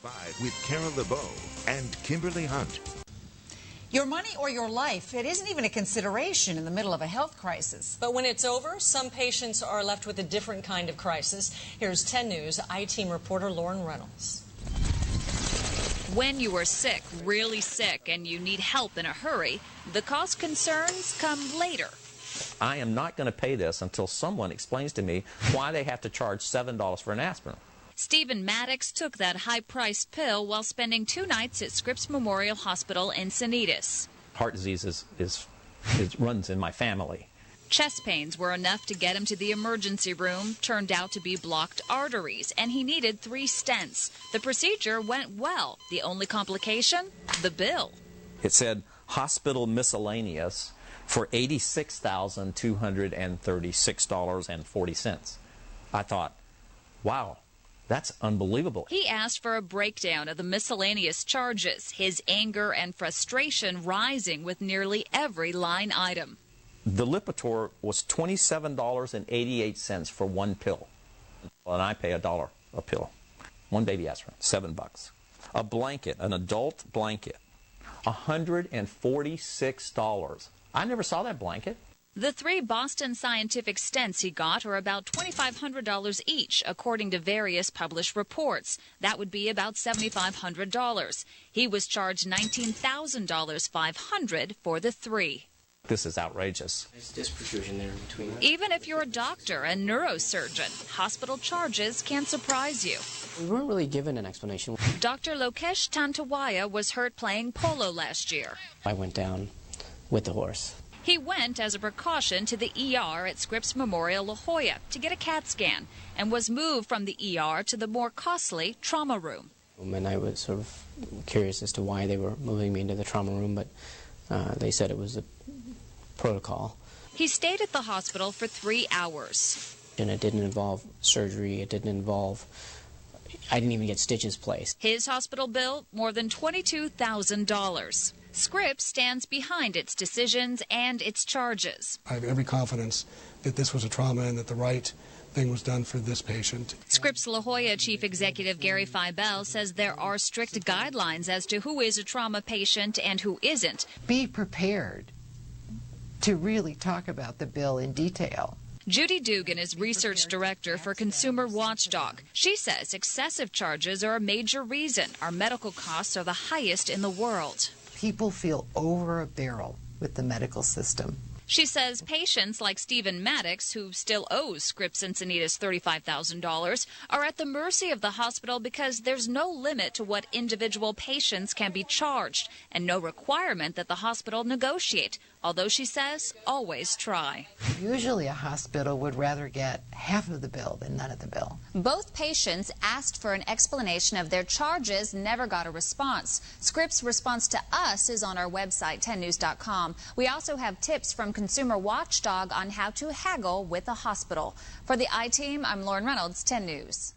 5 with Carol LeBeau and Kimberly Hunt. Your money or your life, it isn't even a consideration in the middle of a health crisis. But when it's over, some patients are left with a different kind of crisis. Here's 10 News I-Team reporter Lauren Reynolds. When you are sick, really sick, and you need help in a hurry, the cost concerns come later. I am not going to pay this until someone explains to me why they have to charge $7 for an aspirin. Stephen MADDOX took that high-priced pill while spending 2 nights at Scripps Memorial Hospital in Encinitas. Heart disease runs in my family. Chest pains were enough to get him to the emergency room, turned out to be blocked arteries, and he needed 3 stents. The procedure went well. The only complication? The bill. It said hospital miscellaneous for $86,236.40. I thought, wow, that's unbelievable. He asked for a breakdown of the miscellaneous charges, his anger and frustration rising with nearly every line item. The Lipitor was $27.88 for 1 pill, and I pay $1 a pill. 1 baby aspirin, $7. A blanket, an adult blanket, $146. I never saw that blanket. The 3 Boston Scientific stents he got are about $2,500 each, according to various published reports. That would be about $7,500. He was charged $19,500 for the 3. This is outrageous. There's disc protrusion there in between. Even if you're a doctor and neurosurgeon, hospital charges can surprise you. We weren't really given an explanation. Dr. Lokesh Tantawaya was hurt playing polo last year. I went down with the horse. He went as a precaution to the ER at Scripps Memorial La Jolla to get a CAT scan and was moved from the ER to the more costly trauma room. And I was sort of curious as to why they were moving me into the trauma room, but they said it was a protocol. He stayed at the hospital for 3 hours. And it didn't involve surgery. It didn't involve... I didn't even get stitches placed. His hospital bill, more than $22,000. Scripps stands behind its decisions and its charges. I have every confidence that this was a trauma and that the right thing was done for this patient. Scripps La Jolla Chief Executive Gary FYBEL says there are strict guidelines as to who is a trauma patient and who isn't. Be prepared to really talk about the bill in detail. Judy Dugan is research director for Consumer Watchdog. She says excessive charges are a major reason our medical costs are the highest in the world. People feel over a barrel with the medical system. She says patients like Stephen MADDOX, who still owes Scripps Encinitas $35,000, are at the mercy of the hospital because there's no limit to what individual patients can be charged and no requirement that the hospital negotiate, although she says always try. Usually a hospital would rather get half of the bill than none of the bill. Both patients asked for an explanation of their charges, never got a response. Scripps' response to us is on our website, 10news.com. We also have tips from Consumer Watchdog on how to haggle with a hospital. For the I-Team, I'm Lauren Reynolds, 10 News.